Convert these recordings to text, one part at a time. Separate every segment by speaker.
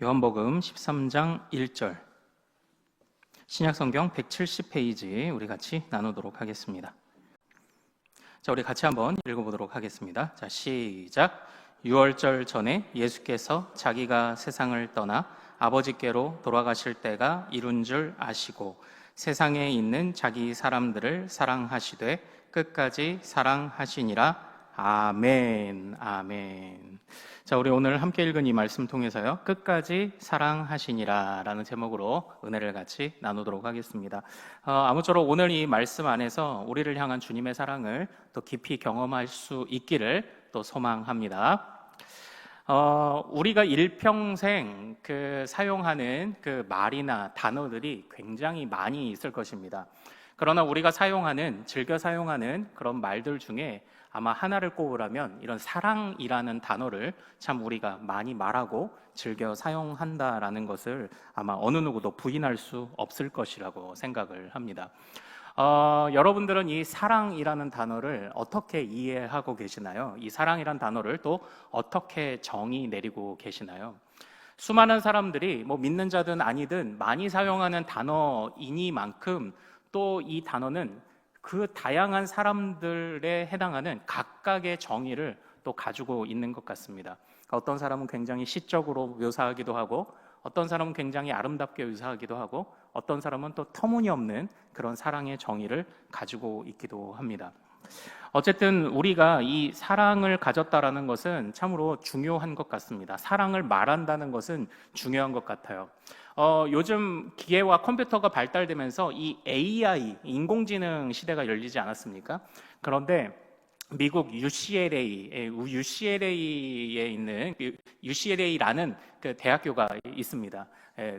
Speaker 1: 요한복음 13장 1절 신약성경 170페이지 우리 같이 나누도록 하겠습니다. 자, 우리 같이 한번 읽어보도록 하겠습니다. 자, 시작. 유월절 전에 예수께서 자기가 세상을 떠나 아버지께로 돌아가실 때가 이룬 줄 아시고 세상에 있는 자기 사람들을 사랑하시되 끝까지 사랑하시니라. 아멘. 아멘. 자, 우리 오늘 함께 읽은 이 말씀 통해서요, 끝까지 사랑하시니라 라는 제목으로 은혜를 같이 나누도록 하겠습니다. 아무쪼록 오늘 이 말씀 안에서 우리를 향한 주님의 사랑을 또 깊이 경험할 수 있기를 또 소망합니다. 우리가 일평생 사용하는 말이나 단어들이 굉장히 많이 있을 것입니다. 그러나 우리가 즐겨 사용하는 그런 말들 중에 아마 하나를 꼽으라면 이런 사랑이라는 단어를 참 우리가 많이 말하고 즐겨 사용한다라는 것을 아마 어느 누구도 부인할 수 없을 것이라고 생각을 합니다. 여러분들은 이 사랑이라는 단어를 어떻게 이해하고 계시나요? 이 사랑이라는 단어를 또 어떻게 정의 내리고 계시나요? 수많은 사람들이 믿는 자든 아니든 많이 사용하는 단어이니만큼 또 이 단어는 그 다양한 사람들에 해당하는 각각의 정의를 또 가지고 있는 것 같습니다. 어떤 사람은 굉장히 시적으로 묘사하기도 하고, 어떤 사람은 굉장히 아름답게 묘사하기도 하고, 어떤 사람은 또 터무니없는 그런 사랑의 정의를 가지고 있기도 합니다. 어쨌든 우리가 이 사랑을 가졌다라는 것은 참으로 중요한 것 같습니다. 사랑을 말한다는 것은 중요한 것 같아요. 요즘 기계와 컴퓨터가 발달되면서 이 AI, 인공지능 시대가 열리지 않았습니까? 그런데 미국 UCLA에 있는 UCLA라는 대학교가 있습니다.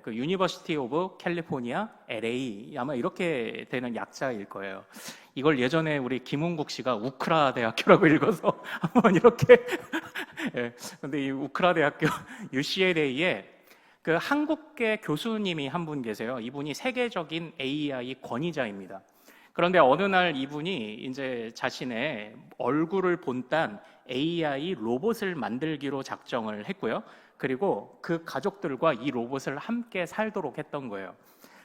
Speaker 1: 그 유니버시티 오브 캘리포니아 LA, 아마 이렇게 되는 약자일 거예요. 이걸 예전에 우리 김은국 씨가 우크라 대학교라고 읽어서 한번 이렇게 근데 이 우크라 대학교 UCLA에 한국계 교수님이 한 분 계세요. 이분이 세계적인 AI 권위자입니다. 그런데 어느 날 이분이 이제 자신의 얼굴을 본딴 AI 로봇을 만들기로 작정을 했고요. 그리고 그 가족들과 이 로봇을 함께 살도록 했던 거예요.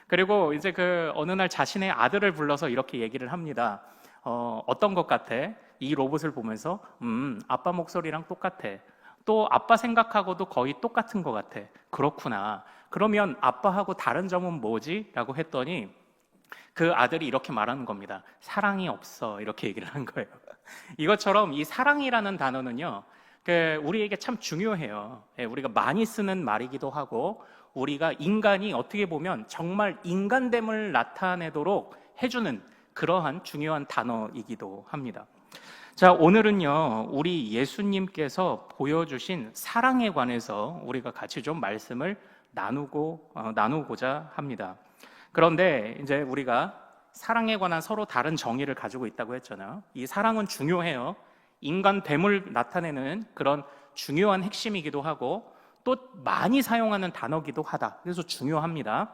Speaker 1: 그리고 이제 어느 날 자신의 아들을 불러서 이렇게 얘기를 합니다. 어떤 것 같아? 이 로봇을 보면서 아빠 목소리랑 똑같아. 또 아빠 생각하고도 거의 똑같은 것 같아. 그렇구나. 그러면 아빠하고 다른 점은 뭐지? 라고 했더니 그 아들이 이렇게 말하는 겁니다. 사랑이 없어. 이렇게 얘기를 한 거예요. 이것처럼 이 사랑이라는 단어는요, 우리에게 참 중요해요. 우리가 많이 쓰는 말이기도 하고, 우리가 인간이 어떻게 보면 정말 인간됨을 나타내도록 해주는 그러한 중요한 단어이기도 합니다. 자, 오늘은요, 우리 예수님께서 보여주신 사랑에 관해서 우리가 같이 좀 말씀을 나누고자 합니다. 그런데 이제 우리가 사랑에 관한 서로 다른 정의를 가지고 있다고 했잖아요. 이 사랑은 중요해요. 인간됨을 나타내는 그런 중요한 핵심이기도 하고, 또 많이 사용하는 단어기도 하다. 그래서 중요합니다.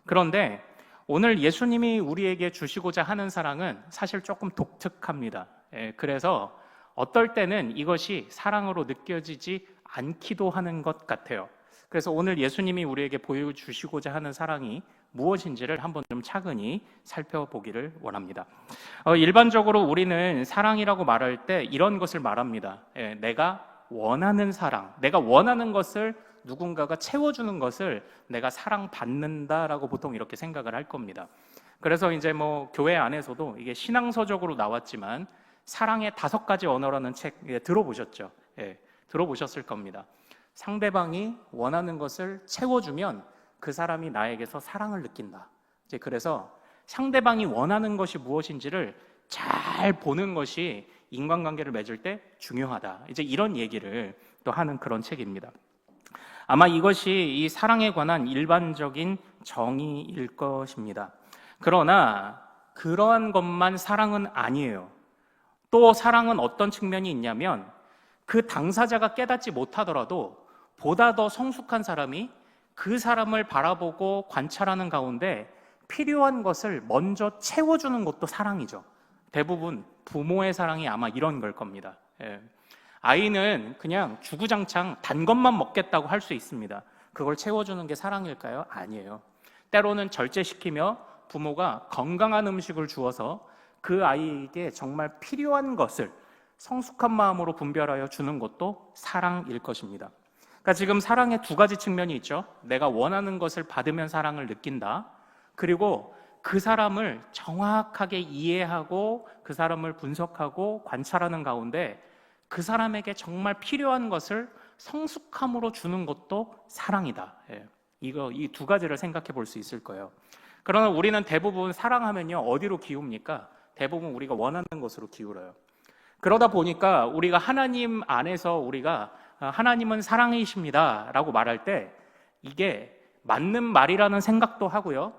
Speaker 1: 그런데 오늘 예수님이 우리에게 주시고자 하는 사랑은 사실 조금 독특합니다. 그래서 어떨 때는 이것이 사랑으로 느껴지지 않기도 하는 것 같아요. 그래서 오늘 예수님이 우리에게 보여주시고자 하는 사랑이 무엇인지를 한번 좀 차근히 살펴보기를 원합니다. 일반적으로 우리는 사랑이라고 말할 때 이런 것을 말합니다. 내가 원하는 사랑, 내가 원하는 것을 누군가가 채워주는 것을 내가 사랑받는다라고 보통 이렇게 생각을 할 겁니다. 그래서 이제 교회 안에서도 이게 신앙서적으로 나왔지만 사랑의 5가지 언어라는 책 들어보셨죠? 들어보셨을 겁니다. 상대방이 원하는 것을 채워주면 그 사람이 나에게서 사랑을 느낀다. 이제 그래서 상대방이 원하는 것이 무엇인지를 잘 보는 것이 인간관계를 맺을 때 중요하다. 이제 이런 얘기를 또 하는 그런 책입니다. 아마 이것이 이 사랑에 관한 일반적인 정의일 것입니다. 그러나 그러한 것만 사랑은 아니에요. 또 사랑은 어떤 측면이 있냐면 그 당사자가 깨닫지 못하더라도 보다 더 성숙한 사람이 그 사람을 바라보고 관찰하는 가운데 필요한 것을 먼저 채워주는 것도 사랑이죠. 대부분 부모의 사랑이 아마 이런 걸 겁니다. 아이는 그냥 주구장창 단 것만 먹겠다고 할 수 있습니다. 그걸 채워주는 게 사랑일까요? 아니에요. 때로는 절제시키며 부모가 건강한 음식을 주어서 그 아이에게 정말 필요한 것을 성숙한 마음으로 분별하여 주는 것도 사랑일 것입니다. 그러니까 지금 사랑의 두 가지 측면이 있죠. 내가 원하는 것을 받으면 사랑을 느낀다. 그리고 그 사람을 정확하게 이해하고 그 사람을 분석하고 관찰하는 가운데 그 사람에게 정말 필요한 것을 성숙함으로 주는 것도 사랑이다. 이 두 가지를 생각해 볼 수 있을 거예요. 그러나 우리는 대부분 사랑하면요, 어디로 기웁니까? 대부분 우리가 원하는 것으로 기울어요. 그러다 보니까 우리가 하나님 안에서 우리가 하나님은 사랑이십니다 라고 말할 때 이게 맞는 말이라는 생각도 하고요,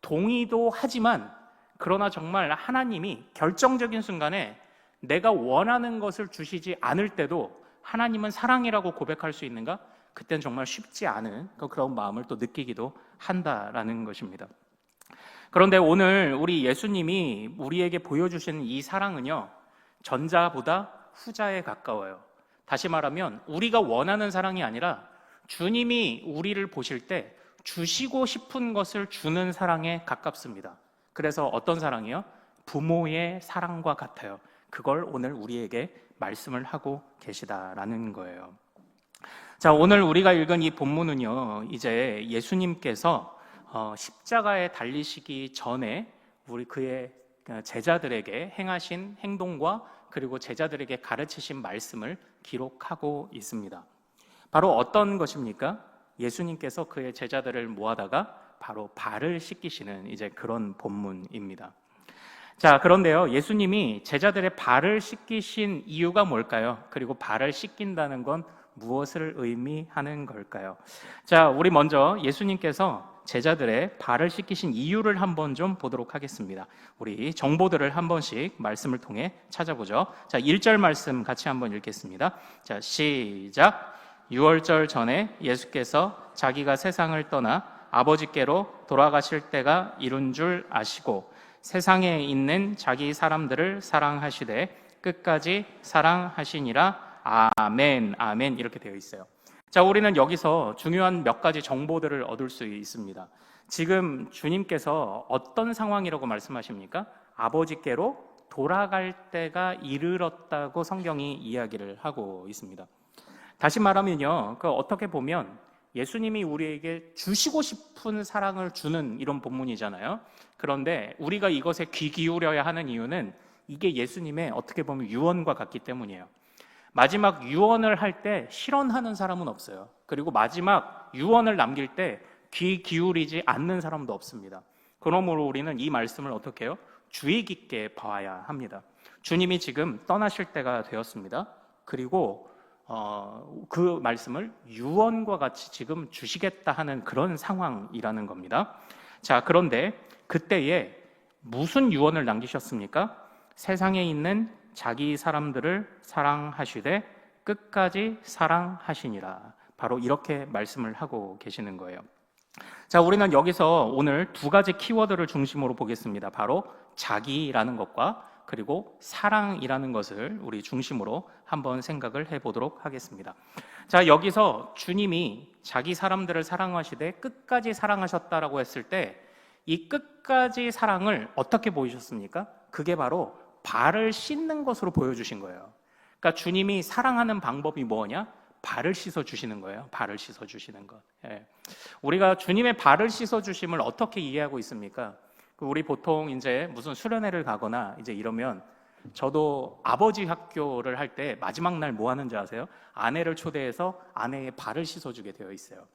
Speaker 1: 동의도 하지만, 그러나 정말 하나님이 결정적인 순간에 내가 원하는 것을 주시지 않을 때도 하나님은 사랑이라고 고백할 수 있는가? 그때는 정말 쉽지 않은 그런 마음을 또 느끼기도 한다라는 것입니다. 그런데 오늘 우리 예수님이 우리에게 보여주신 이 사랑은요, 전자보다 후자에 가까워요. 다시 말하면 우리가 원하는 사랑이 아니라 주님이 우리를 보실 때 주시고 싶은 것을 주는 사랑에 가깝습니다. 그래서 어떤 사랑이요? 부모의 사랑과 같아요. 그걸 오늘 우리에게 말씀을 하고 계시다라는 거예요. 자, 오늘 우리가 읽은 이 본문은요, 이제 예수님께서 십자가에 달리시기 전에 우리 그의 제자들에게 행하신 행동과 그리고 제자들에게 가르치신 말씀을 기록하고 있습니다. 바로 어떤 것입니까? 예수님께서 그의 제자들을 모아다가 바로 발을 씻기시는 이제 그런 본문입니다. 자, 그런데요, 예수님이 제자들의 발을 씻기신 이유가 뭘까요? 그리고 발을 씻긴다는 건 무엇을 의미하는 걸까요? 자, 우리 먼저 예수님께서 제자들의 발을 씻기신 이유를 한번 좀 보도록 하겠습니다. 우리 정보들을 한 번씩 말씀을 통해 찾아보죠. 자, 1절 말씀 같이 한번 읽겠습니다. 자, 시작. 유월절 전에 예수께서 자기가 세상을 떠나 아버지께로 돌아가실 때가 이룬 줄 아시고 세상에 있는 자기 사람들을 사랑하시되 끝까지 사랑하시니라. 아멘, 아멘 이렇게 되어 있어요. 자, 우리는 여기서 중요한 몇 가지 정보들을 얻을 수 있습니다. 지금 주님께서 어떤 상황이라고 말씀하십니까? 아버지께로 돌아갈 때가 이르렀다고 성경이 이야기를 하고 있습니다. 다시 말하면요, 어떻게 보면 예수님이 우리에게 주시고 싶은 사랑을 주는 이런 본문이잖아요. 그런데 우리가 이것에 귀 기울여야 하는 이유는 이게 예수님의 어떻게 보면 유언과 같기 때문이에요. 마지막 유언을 할 때 실언하는 사람은 없어요. 그리고 마지막 유언을 남길 때 귀 기울이지 않는 사람도 없습니다. 그러므로 우리는 이 말씀을 어떻게 해요? 주의 깊게 봐야 합니다. 주님이 지금 떠나실 때가 되었습니다. 그리고 그 말씀을 유언과 같이 지금 주시겠다 하는 그런 상황이라는 겁니다. 자, 그런데 그때에 무슨 유언을 남기셨습니까? 세상에 있는 자기 사람들을 사랑하시되 끝까지 사랑하시니라. 바로 이렇게 말씀을 하고 계시는 거예요. 자, 우리는 여기서 오늘 두 가지 키워드를 중심으로 보겠습니다. 바로 자기라는 것과 그리고 사랑이라는 것을 우리 중심으로 한번 생각을 해보도록 하겠습니다. 자, 여기서 주님이 자기 사람들을 사랑하시되 끝까지 사랑하셨다라고 했을 때 이 끝까지 사랑을 어떻게 보이셨습니까? 그게 바로 발을 씻는 것으로 보여주신 거예요. 그러니까 주님이 사랑하는 방법이 뭐냐? 발을 씻어주시는 거예요. 발을 씻어주시는 것. 예. 우리가 주님의 발을 씻어주심을 어떻게 이해하고 있습니까? 우리 보통 이제 무슨 수련회를 가거나 이제 이러면 저도 아버지 학교를 할 때 마지막 날 뭐 하는지 아세요? 아내를 초대해서 아내의 발을 씻어주게 되어 있어요.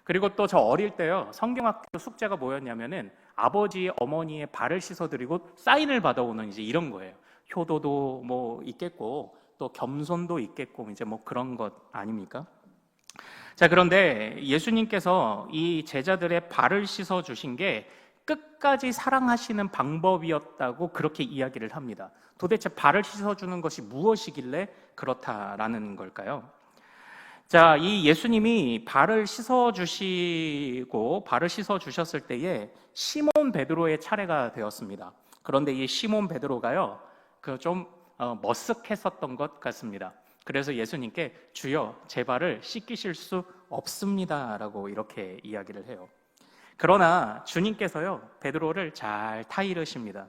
Speaker 1: 그리고 또 저 어릴 때요, 성경학교 숙제가 뭐였냐면은 아버지, 어머니의 발을 씻어드리고 사인을 받아오는 이제 이런 거예요. 효도도 뭐 있겠고 또 겸손도 있겠고 이제 뭐 그런 것 아닙니까? 자, 그런데 예수님께서 이 제자들의 발을 씻어주신 게 끝까지 사랑하시는 방법이었다고 그렇게 이야기를 합니다. 도대체 발을 씻어주는 것이 무엇이길래 그렇다라는 걸까요? 자, 이 예수님이 발을 씻어주시고 발을 씻어주셨을 때에 시몬 베드로의 차례가 되었습니다. 그런데 이 시몬 베드로가요, 좀 머쓱했었던 것 같습니다. 그래서 예수님께 주여 제 발을 씻기실 수 없습니다 라고 이렇게 이야기를 해요. 그러나 주님께서요 베드로를 잘 타이르십니다.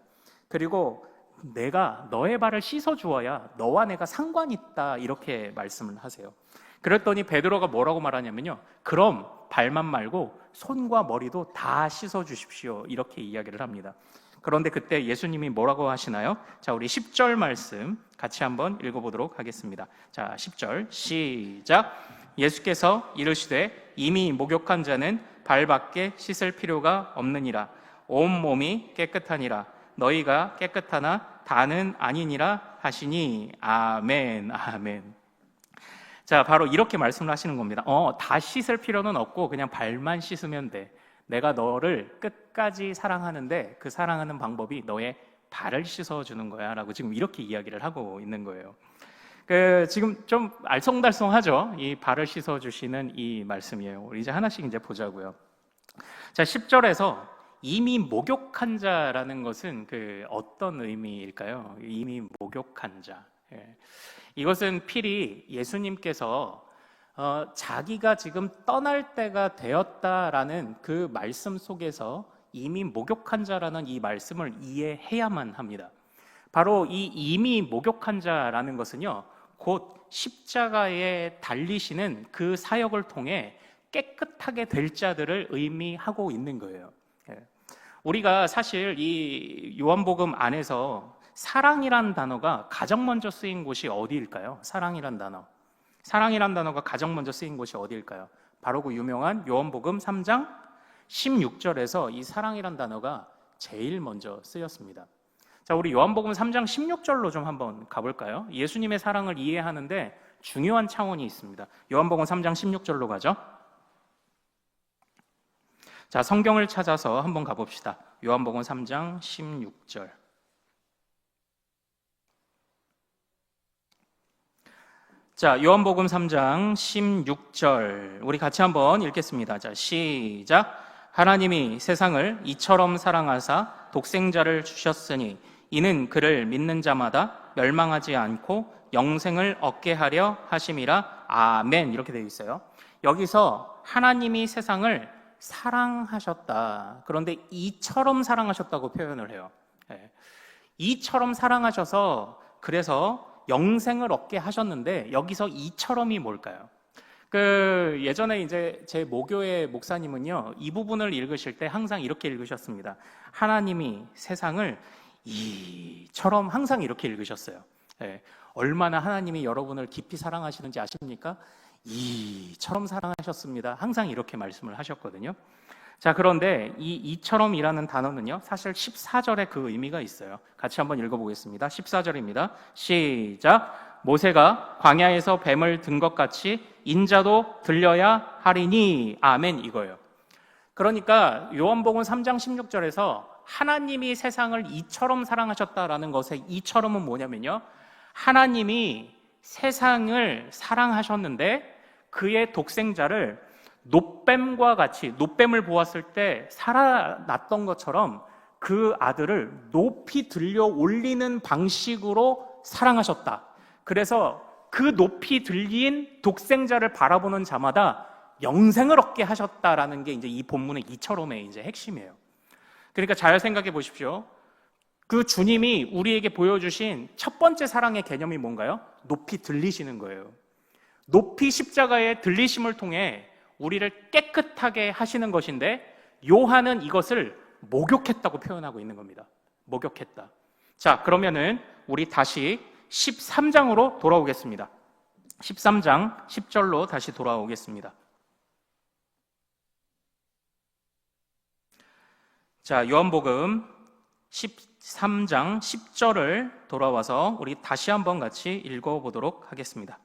Speaker 1: 그리고 내가 너의 발을 씻어 주어야 너와 내가 상관이 있다 이렇게 말씀을 하세요. 그랬더니 베드로가 뭐라고 말하냐면요, 그럼 발만 말고 손과 머리도 다 씻어 주십시오 이렇게 이야기를 합니다. 그런데 그때 예수님이 뭐라고 하시나요? 자, 우리 10절 말씀 같이 한번 읽어보도록 하겠습니다. 자, 10절 시작. 예수께서 이르시되 이미 목욕한 자는 발밖에 씻을 필요가 없느니라. 온 몸이 깨끗하니라. 너희가 깨끗하나 다는 아니니라 하시니 아멘. 아멘. 자, 바로 이렇게 말씀을 하시는 겁니다. 다 씻을 필요는 없고 그냥 발만 씻으면 돼. 내가 너를 끝까지 사랑하는데 그 사랑하는 방법이 너의 발을 씻어주는 거야 라고 지금 이렇게 이야기를 하고 있는 거예요. 지금 좀 알쏭달쏭하죠? 이 발을 씻어주시는 이 말씀이에요. 우리 이제 하나씩 이제 보자고요. 자, 10절에서 이미 목욕한 자라는 것은 어떤 의미일까요? 이미 목욕한 자. 이것은 필히 예수님께서 자기가 지금 떠날 때가 되었다라는 그 말씀 속에서 이미 목욕한 자라는 이 말씀을 이해해야만 합니다. 바로 이 이미 목욕한 자라는 것은요, 곧 십자가에 달리시는 그 사역을 통해 깨끗하게 될 자들을 의미하고 있는 거예요. 우리가 사실 이 요한복음 안에서 사랑이란 단어가 가장 먼저 쓰인 곳이 어디일까요? 사랑이란 단어가 가장 먼저 쓰인 곳이 어디일까요? 바로 그 유명한 요한복음 3장 16절에서 이 사랑이란 단어가 제일 먼저 쓰였습니다. 자, 우리 요한복음 3장 16절로 좀 한번 가볼까요? 예수님의 사랑을 이해하는데 중요한 차원이 있습니다. 요한복음 3장 16절로 가죠. 자, 성경을 찾아서 한번 가봅시다. 요한복음 3장 16절. 자, 요한복음 3장 16절 우리 같이 한번 읽겠습니다. 자, 시작. 하나님이 세상을 이처럼 사랑하사 독생자를 주셨으니 이는 그를 믿는 자마다 멸망하지 않고 영생을 얻게 하려 하심이라. 아멘. 이렇게 되어 있어요. 여기서 하나님이 세상을 사랑하셨다. 그런데 이처럼 사랑하셨다고 표현을 해요. 이처럼 사랑하셔서 그래서 영생을 얻게 하셨는데 여기서 이처럼이 뭘까요? 예전에 이제 제 모교의 목사님은요, 이 부분을 읽으실 때 항상 이렇게 읽으셨습니다. 하나님이 세상을 이처럼 항상 이렇게 읽으셨어요. 얼마나 하나님이 여러분을 깊이 사랑하시는지 아십니까? 이처럼 사랑하셨습니다. 항상 이렇게 말씀을 하셨거든요. 자, 그런데 이 이처럼이라는 단어는요, 사실 14절에 그 의미가 있어요. 같이 한번 읽어보겠습니다. 14절입니다. 시작. 모세가 광야에서 뱀을 든 것 같이 인자도 들려야 하리니. 아멘. 이거예요. 그러니까 요한복음 3장 16절에서 하나님이 세상을 이처럼 사랑하셨다라는 것의 이처럼은 뭐냐면요, 하나님이 세상을 사랑하셨는데 그의 독생자를 놋뱀과 같이, 놋뱀을 보았을 때 살아났던 것처럼 그 아들을 높이 들려 올리는 방식으로 사랑하셨다. 그래서 그 높이 들린 독생자를 바라보는 자마다 영생을 얻게 하셨다라는 게 이제 이 본문의 이처럼의 이제 핵심이에요. 그러니까 잘 생각해 보십시오. 그 주님이 우리에게 보여주신 첫 번째 사랑의 개념이 뭔가요? 높이 들리시는 거예요. 높이 십자가의 들리심을 통해 우리를 깨끗하게 하시는 것인데, 요한은 이것을 목욕했다고 표현하고 있는 겁니다. 목욕했다. 자, 그러면은 우리 다시 13장으로 돌아오겠습니다. 13장 10절로 다시 돌아오겠습니다. 자, 요한복음 13장 10절을 돌아와서 우리 다시 한번 같이 읽어보도록 하겠습니다.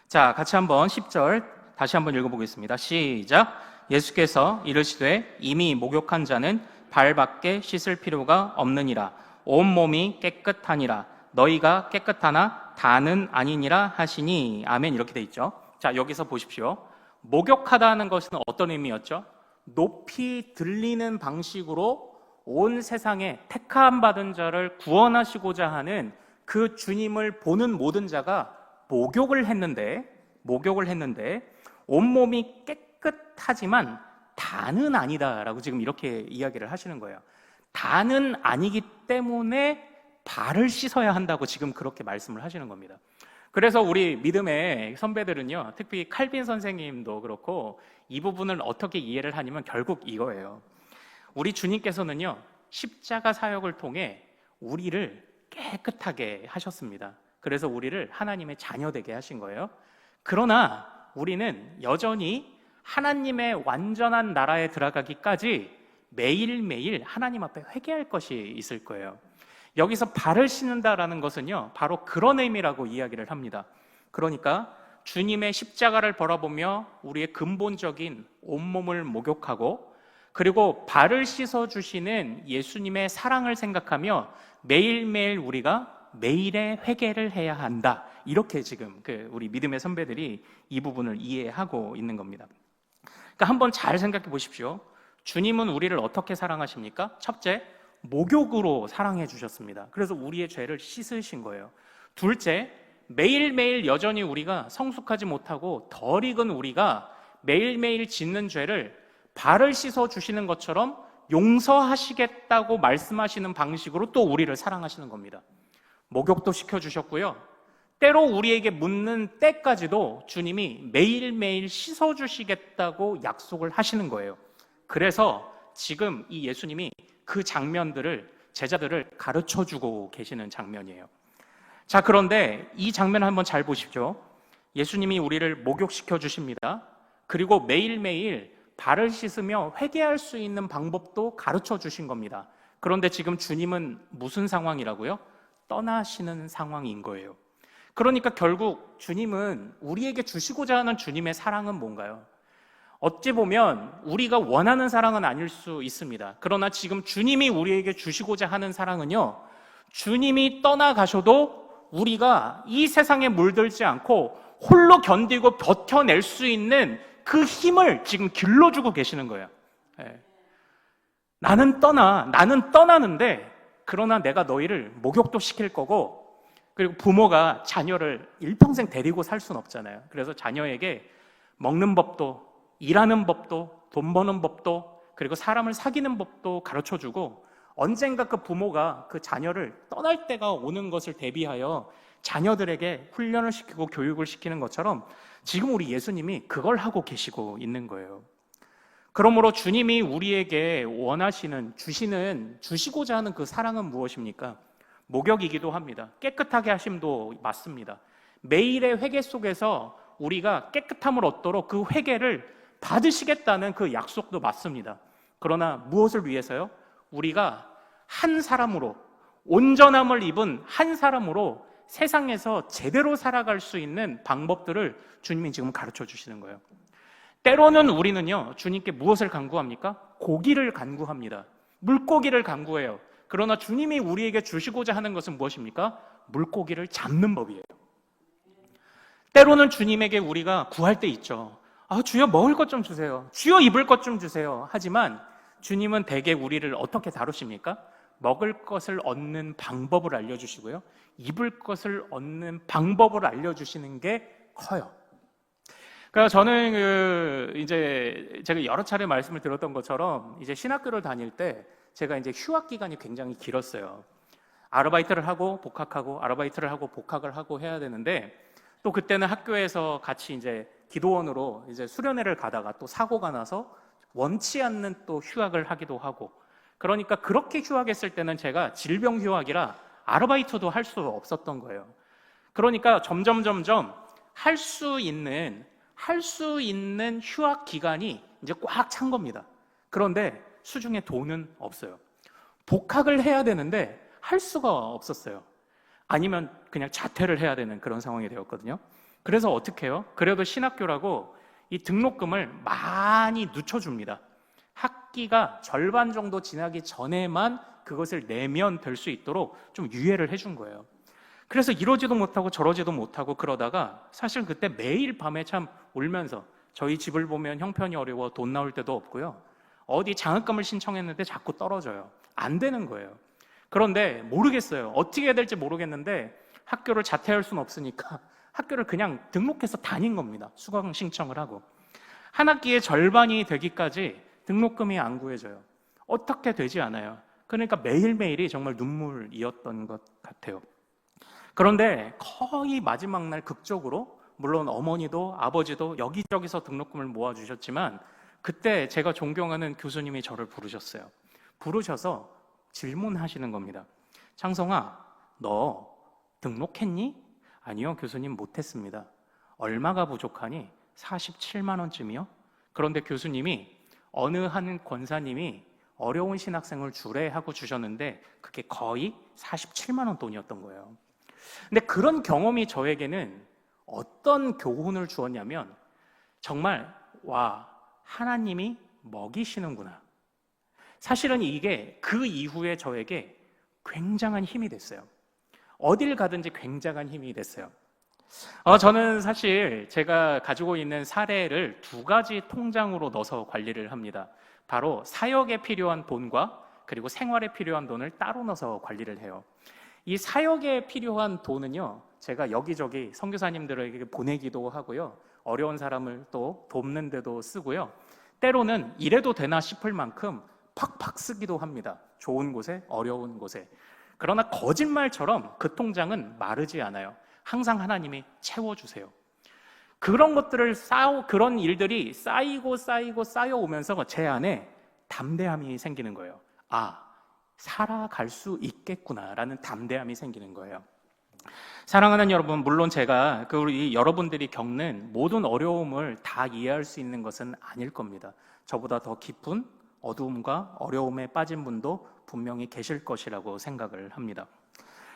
Speaker 1: 자, 같이 한번 10절 다시 한번 읽어보겠습니다. 시작. 예수께서 이르시되 이미 목욕한 자는 발밖에 씻을 필요가 없느니라. 온 몸이 깨끗하니라. 너희가 깨끗하나 다는 아니니라 하시니. 아멘. 이렇게 돼 있죠. 자, 여기서 보십시오. 목욕하다는 것은 어떤 의미였죠? 높이 들리는 방식으로 온 세상에 택함 받은 자를 구원하시고자 하는 그 주님을 보는 모든 자가 목욕을 했는데 온몸이 깨끗하지만 다는 아니다라고 지금 이렇게 이야기를 하시는 거예요. 다는 아니기 때문에 발을 씻어야 한다고 지금 그렇게 말씀을 하시는 겁니다. 그래서 우리 믿음의 선배들은요, 특히 칼빈 선생님도 그렇고 이 부분을 어떻게 이해를 하냐면 결국 이거예요. 우리 주님께서는요, 십자가 사역을 통해 우리를 깨끗하게 하셨습니다. 그래서 우리를 하나님의 자녀되게 하신 거예요. 그러나 우리는 여전히 하나님의 완전한 나라에 들어가기까지 매일매일 하나님 앞에 회개할 것이 있을 거예요. 여기서 발을 씻는다라는 것은요, 바로 그런 의미라고 이야기를 합니다. 그러니까 주님의 십자가를 바라보며 우리의 근본적인 온몸을 목욕하고, 그리고 발을 씻어주시는 예수님의 사랑을 생각하며 매일매일 우리가 매일의 회개를 해야 한다. 이렇게 지금 우리 믿음의 선배들이 이 부분을 이해하고 있는 겁니다. 그러니까 한번 잘 생각해 보십시오. 주님은 우리를 어떻게 사랑하십니까? 첫째, 목욕으로 사랑해 주셨습니다. 그래서 우리의 죄를 씻으신 거예요. 둘째, 매일매일 여전히 우리가 성숙하지 못하고 덜 익은 우리가 매일매일 짓는 죄를 발을 씻어 주시는 것처럼 용서하시겠다고 말씀하시는 방식으로 또 우리를 사랑하시는 겁니다. 목욕도 시켜주셨고요, 때로 우리에게 묻는 때까지도 주님이 매일매일 씻어주시겠다고 약속을 하시는 거예요. 그래서 지금 이 예수님이 그 장면들을, 제자들을 가르쳐주고 계시는 장면이에요. 자, 그런데 이 장면 한번 잘 보십시오. 예수님이 우리를 목욕시켜 주십니다. 그리고 매일매일 발을 씻으며 회개할 수 있는 방법도 가르쳐 주신 겁니다. 그런데 지금 주님은 무슨 상황이라고요? 떠나시는 상황인 거예요. 그러니까 결국 주님은, 우리에게 주시고자 하는 주님의 사랑은 뭔가요? 어찌 보면 우리가 원하는 사랑은 아닐 수 있습니다. 그러나 지금 주님이 우리에게 주시고자 하는 사랑은요, 주님이 떠나가셔도 우리가 이 세상에 물들지 않고 홀로 견디고 버텨낼 수 있는 그 힘을 지금 길러주고 계시는 거예요. 나는 떠나는데, 그러나 내가 너희를 목욕도 시킬 거고, 그리고 부모가 자녀를 일평생 데리고 살 수는 없잖아요. 그래서 자녀에게 먹는 법도, 일하는 법도, 돈 버는 법도, 그리고 사람을 사귀는 법도 가르쳐주고, 언젠가 그 부모가 그 자녀를 떠날 때가 오는 것을 대비하여 자녀들에게 훈련을 시키고 교육을 시키는 것처럼 지금 우리 예수님이 그걸 하고 계시고 있는 거예요. 그러므로 주님이 우리에게 원하시는, 주시고자 하는 그 사랑은 무엇입니까? 목욕이기도 합니다. 깨끗하게 하심도 맞습니다. 매일의 회개 속에서 우리가 깨끗함을 얻도록 그 회개를 받으시겠다는 그 약속도 맞습니다. 그러나 무엇을 위해서요? 우리가 한 사람으로, 온전함을 입은 한 사람으로 세상에서 제대로 살아갈 수 있는 방법들을 주님이 지금 가르쳐 주시는 거예요. 때로는 우리는요, 주님께 무엇을 간구합니까? 고기를 간구합니다. 물고기를 간구해요. 그러나 주님이 우리에게 주시고자 하는 것은 무엇입니까? 물고기를 잡는 법이에요. 때로는 주님에게 우리가 구할 때 있죠. 주여 먹을 것 좀 주세요. 주여 입을 것 좀 주세요. 하지만 주님은 대개 우리를 어떻게 다루십니까? 먹을 것을 얻는 방법을 알려주시고요, 입을 것을 얻는 방법을 알려주시는 게 커요. 그러니까 저는 이제 제가 여러 차례 말씀을 드렸던 것처럼 이제 신학교를 다닐 때 제가 이제 휴학 기간이 굉장히 길었어요. 아르바이트를 하고 복학하고, 아르바이트를 하고 복학을 하고 해야 되는데, 또 그때는 학교에서 같이 이제 기도원으로 이제 수련회를 가다가 또 사고가 나서 원치 않는 또 휴학을 하기도 하고, 그러니까 그렇게 휴학했을 때는 제가 질병 휴학이라 아르바이트도 할 수 없었던 거예요. 그러니까 점점 할 수 있는 휴학 기간이 이제 꽉 찬 겁니다. 그런데 수중에 돈은 없어요. 복학을 해야 되는데 할 수가 없었어요. 아니면 그냥 자퇴를 해야 되는 그런 상황이 되었거든요. 그래서 어떻게 해요? 그래도 신학교라고 이 등록금을 많이 늦춰줍니다. 학기가 절반 정도 지나기 전에만 그것을 내면 될 수 있도록 좀 유예를 해준 거예요. 그래서 이러지도 못하고 저러지도 못하고 그러다가 사실 그때 매일 밤에 참 울면서, 저희 집을 보면 형편이 어려워 돈 나올 때도 없고요, 어디 장학금을 신청했는데 자꾸 떨어져요. 안 되는 거예요. 그런데 모르겠어요. 어떻게 해야 될지 모르겠는데 학교를 자퇴할 수는 없으니까 학교를 그냥 등록해서 다닌 겁니다. 수강 신청을 하고. 한 학기의 절반이 되기까지 등록금이 안 구해져요. 어떻게 되지 않아요. 그러니까 매일매일이 정말 눈물이었던 것 같아요. 그런데 거의 마지막 날 극적으로, 물론 어머니도 아버지도 여기저기서 등록금을 모아주셨지만, 그때 제가 존경하는 교수님이 저를 부르셨어요. 부르셔서 질문하시는 겁니다. 창성아, 너 등록했니? 아니요, 교수님, 못했습니다. 얼마가 부족하니? 47만 원쯤이요? 그런데 교수님이 어느 한 권사님이 어려운 신학생을 주례하고 주셨는데 그게 거의 47만 원 돈이었던 거예요. 근데 그런 경험이 저에게는 어떤 교훈을 주었냐면, 정말 와, 하나님이 먹이시는구나. 사실은 이게 그 이후에 저에게 굉장한 힘이 됐어요. 어딜 가든지 굉장한 힘이 됐어요. 저는 사실 제가 가지고 있는 사례를 두 가지 통장으로 넣어서 관리를 합니다. 바로 사역에 필요한 돈과 그리고 생활에 필요한 돈을 따로 넣어서 관리를 해요. 이 사역에 필요한 돈은요, 제가 여기저기 선교사님들에게 보내기도 하고요, 어려운 사람을 또 돕는 데도 쓰고요, 때로는 이래도 되나 싶을 만큼 팍팍 쓰기도 합니다. 좋은 곳에, 어려운 곳에. 그러나 거짓말처럼 그 통장은 마르지 않아요. 항상 하나님이 채워주세요. 그런 것들을 그런 일들이 쌓이고 쌓여오면서 제 안에 담대함이 생기는 거예요. 아, 살아갈 수 있겠구나라는 담대함이 생기는 거예요. 사랑하는 여러분, 물론 제가 우리 여러분들이 겪는 모든 어려움을 다 이해할 수 있는 것은 아닐 겁니다. 저보다 더 깊은 어두움과 어려움에 빠진 분도 분명히 계실 것이라고 생각을 합니다.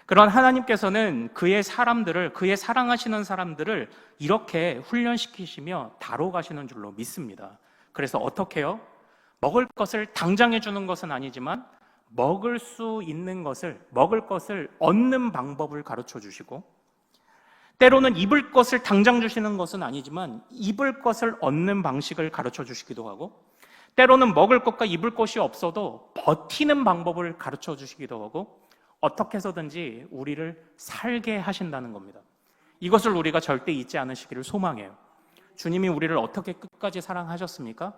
Speaker 1: 그런 하나님께서는 그의 사람들을, 그의 사랑하시는 사람들을 이렇게 훈련시키시며 다뤄가시는 줄로 믿습니다. 그래서 어떻게 해요? 먹을 것을 당장 해주는 것은 아니지만 먹을 수 있는 것을, 먹을 것을 얻는 방법을 가르쳐 주시고, 때로는 입을 것을 당장 주시는 것은 아니지만 입을 것을 얻는 방식을 가르쳐 주시기도 하고, 때로는 먹을 것과 입을 것이 없어도 버티는 방법을 가르쳐 주시기도 하고, 어떻게 해서든지 우리를 살게 하신다는 겁니다. 이것을 우리가 절대 잊지 않으시기를 소망해요. 주님이 우리를 어떻게 끝까지 사랑하셨습니까?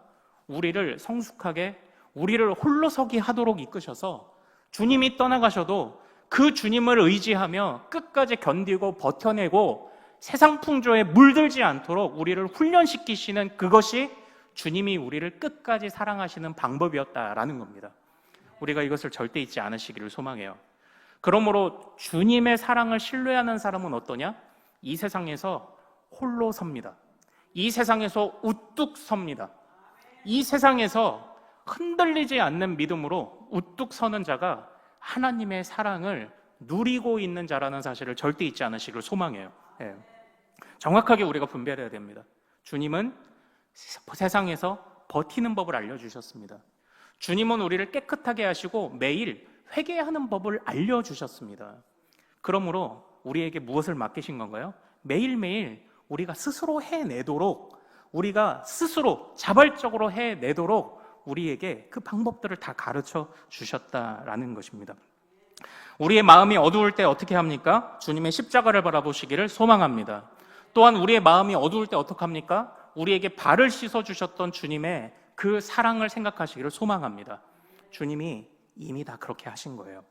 Speaker 1: 우리를 성숙하게, 우리를 홀로서기 하도록 이끄셔서 주님이 떠나가셔도 그 주님을 의지하며 끝까지 견디고 버텨내고 세상 풍조에 물들지 않도록 우리를 훈련시키시는, 그것이 주님이 우리를 끝까지 사랑하시는 방법이었다라는 겁니다. 우리가 이것을 절대 잊지 않으시기를 소망해요. 그러므로 주님의 사랑을 신뢰하는 사람은 어떠냐? 이 세상에서 홀로 섭니다. 이 세상에서 우뚝 섭니다. 이 세상에서 흔들리지 않는 믿음으로 우뚝 서는 자가 하나님의 사랑을 누리고 있는 자라는 사실을 절대 잊지 않으시기를 소망해요. 예. 정확하게 우리가 분별해야 됩니다. 주님은 세상에서 버티는 법을 알려주셨습니다. 주님은 우리를 깨끗하게 하시고 매일 회개하는 법을 알려주셨습니다. 그러므로 우리에게 무엇을 맡기신 건가요? 매일매일 우리가 스스로 해내도록, 우리가 스스로 자발적으로 해내도록 우리에게 그 방법들을 다 가르쳐 주셨다라는 것입니다. 우리의 마음이 어두울 때 어떻게 합니까? 주님의 십자가를 바라보시기를 소망합니다. 또한 우리의 마음이 어두울 때 어떻게 합니까? 우리에게 발을 씻어주셨던 주님의 그 사랑을 생각하시기를 소망합니다. 주님이 이미 다 그렇게 하신 거예요.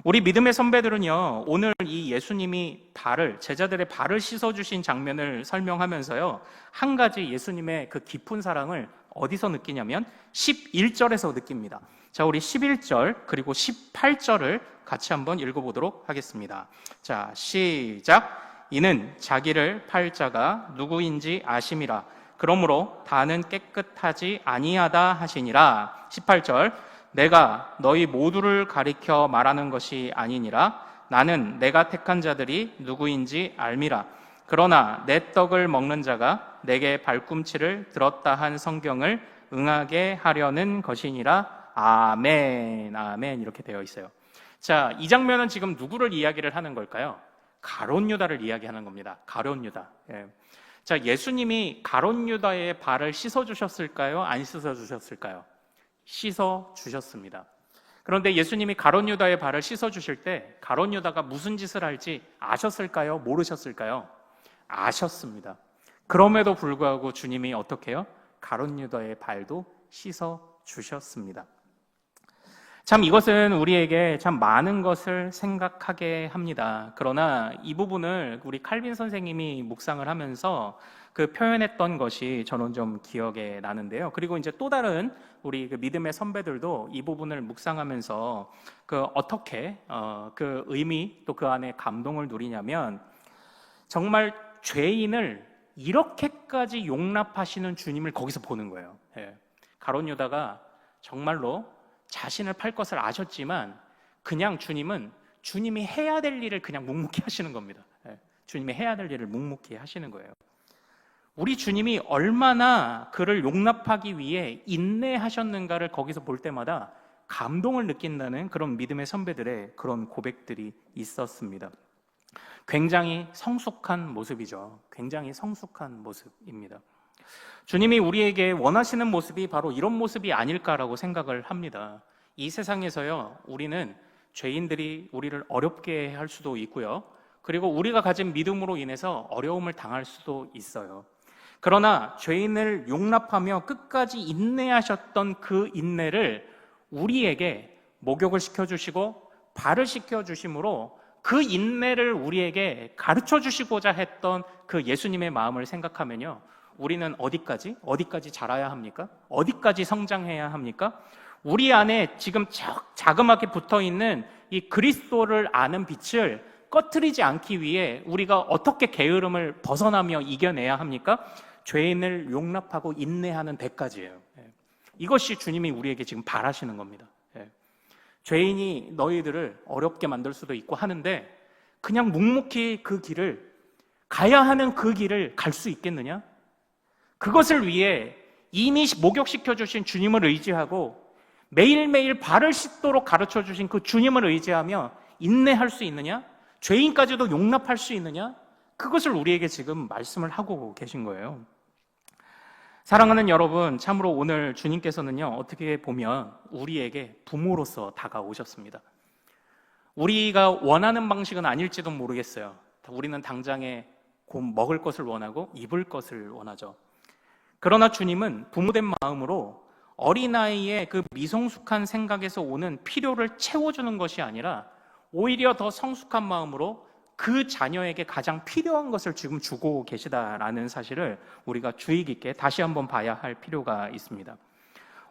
Speaker 1: 우리 믿음의 선배들은요, 오늘 이 예수님이 제자들의 발을 씻어주신 장면을 설명하면서요, 한 가지 예수님의 그 깊은 사랑을 어디서 느끼냐면 11절에서 느낍니다. 자, 우리 11절 그리고 18절을 같이 한번 읽어보도록 하겠습니다. 자, 시작. 이는 자기를 팔 자가 누구인지 아심이라. 그러므로 다는 깨끗하지 아니하다 하시니라. 18절. 내가 너희 모두를 가리켜 말하는 것이 아니니라. 나는 내가 택한 자들이 누구인지 알미라. 그러나 내 떡을 먹는 자가 내게 발꿈치를 들었다 한 성경을 응하게 하려는 것이니라. 아멘, 아멘. 이렇게 되어 있어요. 자, 이 장면은 지금 누구를 이야기를 하는 걸까요? 가룟 유다를 이야기하는 겁니다. 가룟 유다. 예. 자, 예수님이 가룟 유다의 발을 씻어 주셨을까요? 안 씻어 주셨을까요? 씻어 주셨습니다. 그런데 예수님이 가룟 유다의 발을 씻어 주실 때 가룟 유다가 무슨 짓을 할지 아셨을까요? 모르셨을까요? 아셨습니다. 그럼에도 불구하고 주님이 어떻게 해요? 가룟 유다의 발도 씻어 주셨습니다. 참 이것은 우리에게 참 많은 것을 생각하게 합니다. 그러나 이 부분을 우리 칼빈 선생님이 묵상을 하면서 그 표현했던 것이 저는 좀 기억에 나는데요. 그리고 이제 또 다른 우리 그 믿음의 선배들도 이 부분을 묵상하면서 그 어떻게 그 의미 또 그 안에 감동을 누리냐면 정말 죄인을 이렇게까지 용납하시는 주님을 거기서 보는 거예요. 예. 가룟 유다가 정말로 자신을 팔 것을 아셨지만 그냥 주님이 해야 될 일을 그냥 묵묵히 하시는 겁니다. 예. 주님이 해야 될 일을 묵묵히 하시는 거예요. 우리 주님이 얼마나 그를 용납하기 위해 인내하셨는가를 거기서 볼 때마다 감동을 느낀다는 그런 믿음의 선배들의 그런 고백들이 있었습니다. 굉장히 성숙한 모습이죠. 굉장히 성숙한 모습입니다. 주님이 우리에게 원하시는 모습이 바로 이런 모습이 아닐까라고 생각을 합니다. 이 세상에서요, 우리는 죄인들이 우리를 어렵게 할 수도 있고요. 그리고 우리가 가진 믿음으로 인해서 어려움을 당할 수도 있어요. 그러나 죄인을 용납하며 끝까지 인내하셨던 그 인내를 우리에게 목욕을 시켜주시고 발을 시켜주심으로 그 인내를 우리에게 가르쳐 주시고자 했던 그 예수님의 마음을 생각하면요, 우리는 어디까지 자라야 합니까? 어디까지 성장해야 합니까? 우리 안에 지금 자그맣게 붙어있는 이 그리스도를 아는 빛을 꺼트리지 않기 위해 우리가 어떻게 게으름을 벗어나며 이겨내야 합니까? 죄인을 용납하고 인내하는 데까지예요. 이것이 주님이 우리에게 지금 바라시는 겁니다. 죄인이 너희들을 어렵게 만들 수도 있고 하는데 그냥 묵묵히 그 길을 가야 하는 그 길을 갈 수 있겠느냐? 그것을 위해 이미 목욕시켜 주신 주님을 의지하고 매일매일 발을 씻도록 가르쳐 주신 그 주님을 의지하며 인내할 수 있느냐? 죄인까지도 용납할 수 있느냐? 그것을 우리에게 지금 말씀을 하고 계신 거예요. 사랑하는 여러분, 참으로 오늘 주님께서는요, 어떻게 보면 우리에게 부모로서 다가오셨습니다. 우리가 원하는 방식은 아닐지도 모르겠어요. 우리는 당장에 곧 먹을 것을 원하고 입을 것을 원하죠. 그러나 주님은 부모된 마음으로 어린아이의 그 미성숙한 생각에서 오는 필요를 채워주는 것이 아니라 오히려 더 성숙한 마음으로 그 자녀에게 가장 필요한 것을 지금 주고 계시다라는 사실을 우리가 주의 깊게 다시 한번 봐야 할 필요가 있습니다.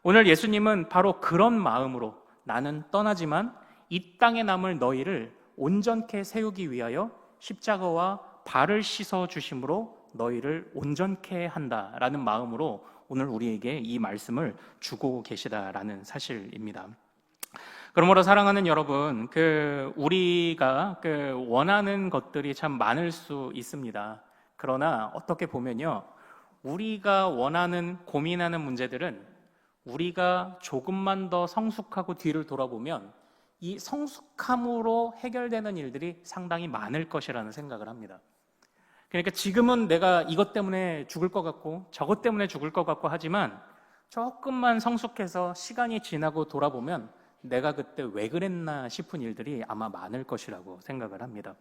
Speaker 1: 오늘 예수님은 바로 그런 마음으로 나는 떠나지만 이 땅에 남을 너희를 온전케 세우기 위하여 십자가와 발을 씻어 주심으로 너희를 온전케 한다라는 마음으로 오늘 우리에게 이 말씀을 주고 계시다라는 사실입니다. 그러므로 사랑하는 여러분, 우리가 원하는 것들이 참 많을 수 있습니다. 그러나 어떻게 보면요, 우리가 원하는, 고민하는 문제들은 우리가 조금만 더 성숙하고 뒤를 돌아보면 이 성숙함으로 해결되는 일들이 상당히 많을 것이라는 생각을 합니다. 그러니까 지금은 내가 이것 때문에 죽을 것 같고 저것 때문에 죽을 것 같고 하지만 조금만 성숙해서 시간이 지나고 돌아보면 내가 그때 왜 그랬나 싶은 일들이 아마 많을 것이라고 생각을 합니다.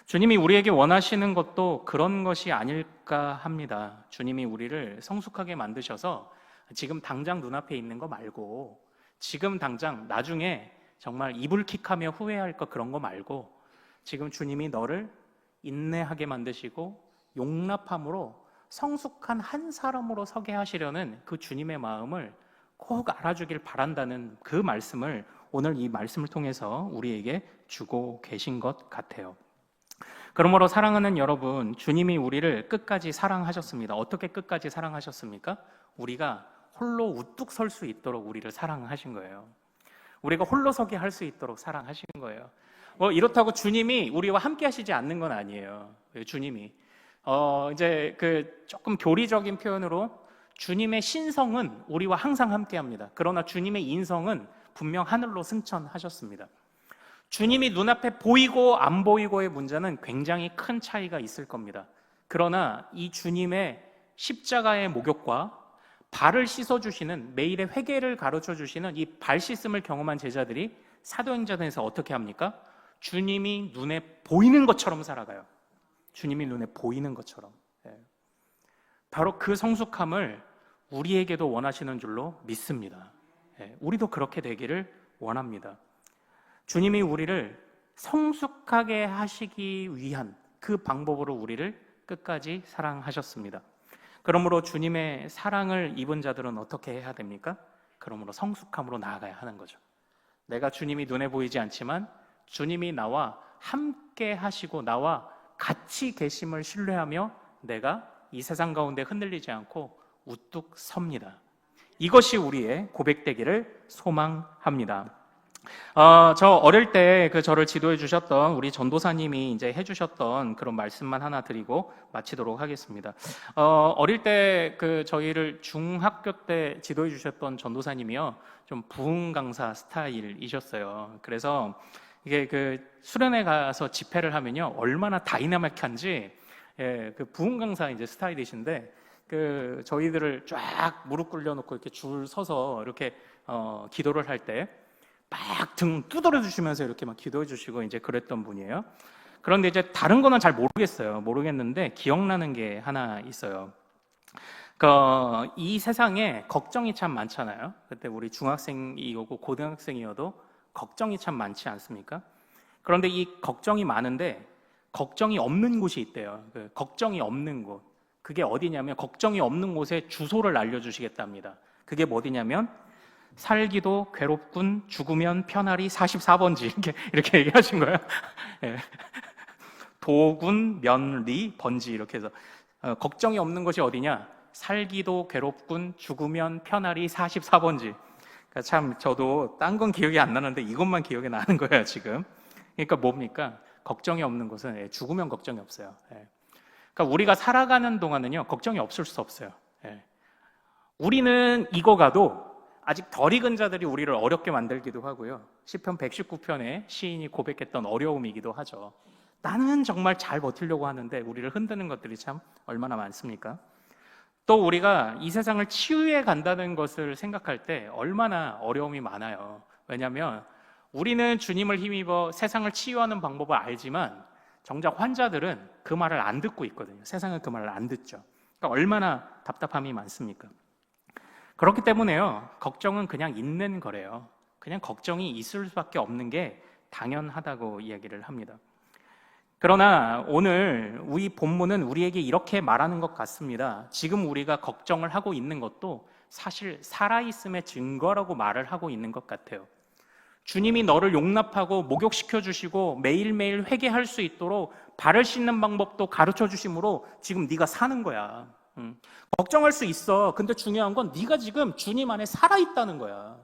Speaker 1: 주님이 우리에게 원하시는 것도 그런 것이 아닐까 합니다. 주님이 우리를 성숙하게 만드셔서 지금 당장 눈앞에 있는 거 말고, 지금 당장 나중에 정말 이불킥하며 후회할 것 그런 거 말고, 지금 주님이 너를 인내하게 만드시고 용납함으로 성숙한 한 사람으로 서게 하시려는 그 주님의 마음을 꼭 알아주길 바란다는 그 말씀을 오늘 이 말씀을 통해서 우리에게 주고 계신 것 같아요. 그러므로 사랑하는 여러분, 주님이 우리를 끝까지 사랑하셨습니다. 어떻게 끝까지 사랑하셨습니까? 우리가 홀로 우뚝 설 수 있도록 우리를 사랑하신 거예요. 우리가 홀로 서게 할 수 있도록 사랑하신 거예요. 이렇다고 주님이 우리와 함께 하시지 않는 건 아니에요. 주님이 이제 조금 교리적인 표현으로 주님의 신성은 우리와 항상 함께 합니다. 그러나 주님의 인성은 분명 하늘로 승천하셨습니다. 주님이 눈앞에 보이고 안 보이고의 문제는 굉장히 큰 차이가 있을 겁니다. 그러나 이 주님의 십자가의 목욕과 발을 씻어주시는, 매일의 회개를 가르쳐주시는 이 발 씻음을 경험한 제자들이 사도행전에서 어떻게 합니까? 주님이 눈에 보이는 것처럼 살아가요. 주님이 눈에 보이는 것처럼. 바로 그 성숙함을 우리에게도 원하시는 줄로 믿습니다. 우리도 그렇게 되기를 원합니다. 주님이 우리를 성숙하게 하시기 위한 그 방법으로 우리를 끝까지 사랑하셨습니다. 그러므로 주님의 사랑을 입은 자들은 어떻게 해야 됩니까? 그러므로 성숙함으로 나아가야 하는 거죠. 내가 주님이 눈에 보이지 않지만 주님이 나와 함께 하시고 나와 같이 계심을 신뢰하며 내가 이 세상 가운데 흔들리지 않고 우뚝 섭니다. 이것이 우리의 고백되기를 소망합니다. 저 어릴 때 저를 지도해 주셨던 우리 전도사님이 이제 해주셨던 그런 말씀만 하나 드리고 마치도록 하겠습니다. 어릴 때 저희를 중학교 때 지도해 주셨던 전도사님이요, 좀 부흥 강사 스타일이셨어요. 그래서 이게 수련회 가서 집회를 하면요, 얼마나 다이나믹한지, 그 부흥 강사 이제 스타일이신데, 저희들을 쫙 무릎 꿇려놓고 이렇게 줄 서서 이렇게 기도를 할 때 막 등 두드려 주시면서 이렇게 막 기도해 주시고 이제 그랬던 분이에요. 그런데 이제 다른 거는 잘 모르겠는데 기억나는 게 하나 있어요. 이 세상에 걱정이 참 많잖아요. 그때 우리 중학생이고 고등학생이어도 걱정이 참 많지 않습니까? 그런데 이 걱정이 많은데 걱정이 없는 곳이 있대요. 걱정이 없는 곳. 그게 어디냐면, 걱정이 없는 곳에 주소를 알려주시겠답니다. 그게 어디냐면 살기도 괴롭군, 죽으면 편하리 44번지 이렇게 얘기하신 거예요. 예. 도군, 면리, 번지 이렇게 해서 걱정이 없는 곳이 어디냐? 살기도 괴롭군, 죽으면 편하리 44번지. 그러니까 참 저도 딴 건 기억이 안 나는데 이것만 기억이 나는 거예요 지금. 그러니까 뭡니까? 걱정이 없는 곳은 죽으면 걱정이 없어요. 그러니까 우리가 살아가는 동안은요, 걱정이 없을 수 없어요. 우리는 익어가도 아직 덜 익은 자들이 우리를 어렵게 만들기도 하고요. 시편 119편에 시인이 고백했던 어려움이기도 하죠. 나는 정말 잘 버티려고 하는데 우리를 흔드는 것들이 참 얼마나 많습니까? 또 우리가 이 세상을 치유해 간다는 것을 생각할 때 얼마나 어려움이 많아요. 왜냐하면 우리는 주님을 힘입어 세상을 치유하는 방법을 알지만 정작 환자들은 그 말을 안 듣고 있거든요. 세상은 그 말을 안 듣죠. 그러니까 얼마나 답답함이 많습니까? 그렇기 때문에요, 걱정은 그냥 있는 거래요. 그냥 걱정이 있을 수밖에 없는 게 당연하다고 이야기를 합니다. 그러나 오늘 우리 본문은 우리에게 이렇게 말하는 것 같습니다. 지금 우리가 걱정을 하고 있는 것도 사실 살아있음의 증거라고 말을 하고 있는 것 같아요. 주님이 너를 용납하고 목욕시켜 주시고 매일매일 회개할 수 있도록 발을 씻는 방법도 가르쳐 주심으로 지금 네가 사는 거야. 걱정할 수 있어. 근데 중요한 건 네가 지금 주님 안에 살아있다는 거야.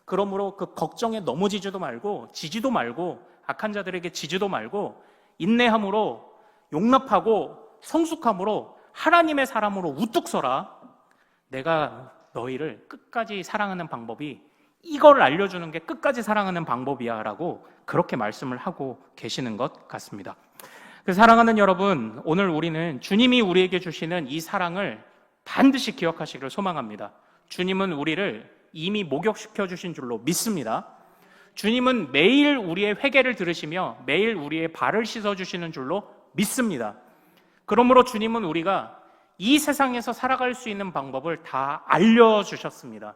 Speaker 1: 그러므로 그 걱정에 넘어지지도 말고 지지도 말고 악한 자들에게 지지도 말고 인내함으로 용납하고 성숙함으로 하나님의 사람으로 우뚝 서라. 내가 너희를 끝까지 사랑하는 방법이 이걸 알려주는 게 끝까지 사랑하는 방법이야 라고 그렇게 말씀을 하고 계시는 것 같습니다. 사랑하는 여러분, 오늘 우리는 주님이 우리에게 주시는 이 사랑을 반드시 기억하시기를 소망합니다. 주님은 우리를 이미 목욕시켜 주신 줄로 믿습니다. 주님은 매일 우리의 회개를 들으시며 매일 우리의 발을 씻어주시는 줄로 믿습니다. 그러므로 주님은 우리가 이 세상에서 살아갈 수 있는 방법을 다 알려주셨습니다.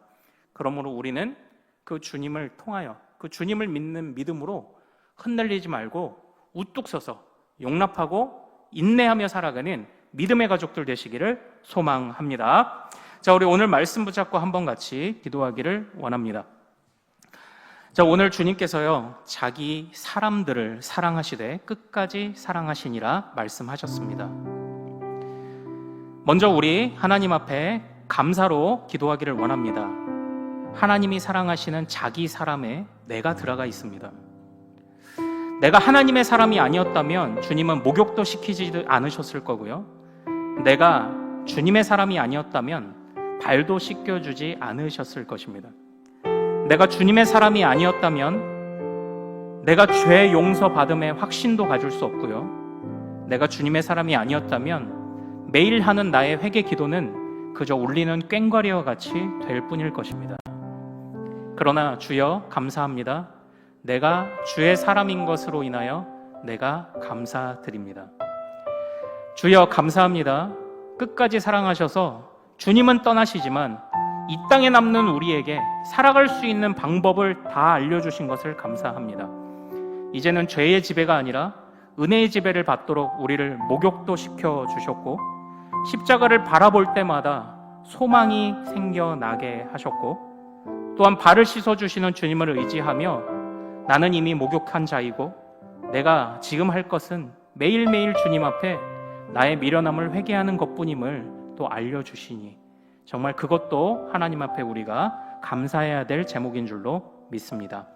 Speaker 1: 그러므로 우리는 그 주님을 통하여 그 주님을 믿는 믿음으로 흔들리지 말고 우뚝 서서 용납하고 인내하며 살아가는 믿음의 가족들 되시기를 소망합니다. 자, 우리 오늘 말씀 붙잡고 한번 같이 기도하기를 원합니다. 자, 오늘 주님께서요, 자기 사람들을 사랑하시되 끝까지 사랑하시니라 말씀하셨습니다. 먼저 우리 하나님 앞에 감사로 기도하기를 원합니다. 하나님이 사랑하시는 자기 사람에 내가 들어가 있습니다. 내가 하나님의 사람이 아니었다면 주님은 목욕도 시키지 않으셨을 거고요. 내가 주님의 사람이 아니었다면 발도 씻겨주지 않으셨을 것입니다. 내가 주님의 사람이 아니었다면 내가 죄 용서받음의 확신도 가질 수 없고요. 내가 주님의 사람이 아니었다면 매일 하는 나의 회개 기도는 그저 울리는 꽹과리와 같이 될 뿐일 것입니다. 그러나 주여 감사합니다. 내가 주의 사람인 것으로 인하여 내가 감사드립니다. 주여 감사합니다. 끝까지 사랑하셔서 주님은 떠나시지만 이 땅에 남는 우리에게 살아갈 수 있는 방법을 다 알려주신 것을 감사합니다. 이제는 죄의 지배가 아니라 은혜의 지배를 받도록 우리를 목욕도 시켜주셨고 십자가를 바라볼 때마다 소망이 생겨나게 하셨고 또한 발을 씻어주시는 주님을 의지하며 나는 이미 목욕한 자이고 내가 지금 할 것은 매일매일 주님 앞에 나의 미련함을 회개하는 것뿐임을 또 알려주시니 정말 그것도 하나님 앞에 우리가 감사해야 될 제목인 줄로 믿습니다.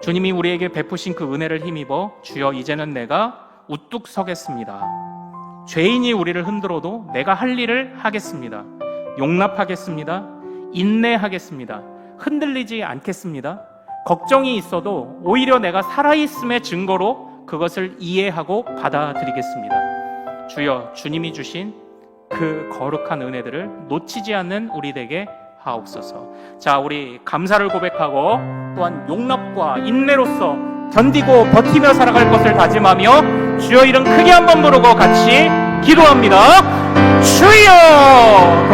Speaker 1: 주님이 우리에게 베푸신 그 은혜를 힘입어 주여 이제는 내가 우뚝 서겠습니다. 죄인이 우리를 흔들어도 내가 할 일을 하겠습니다. 용납하겠습니다. 인내하겠습니다. 흔들리지 않겠습니다. 걱정이 있어도 오히려 내가 살아있음의 증거로 그것을 이해하고 받아들이겠습니다. 주여 주님이 주신 그 거룩한 은혜들을 놓치지 않는 우리 되게 하옵소서. 자, 우리 감사를 고백하고 또한 용납과 인내로서 견디고 버티며 살아갈 것을 다짐하며 주여 이름 크게 한번 부르고 같이 기도합니다. 주여!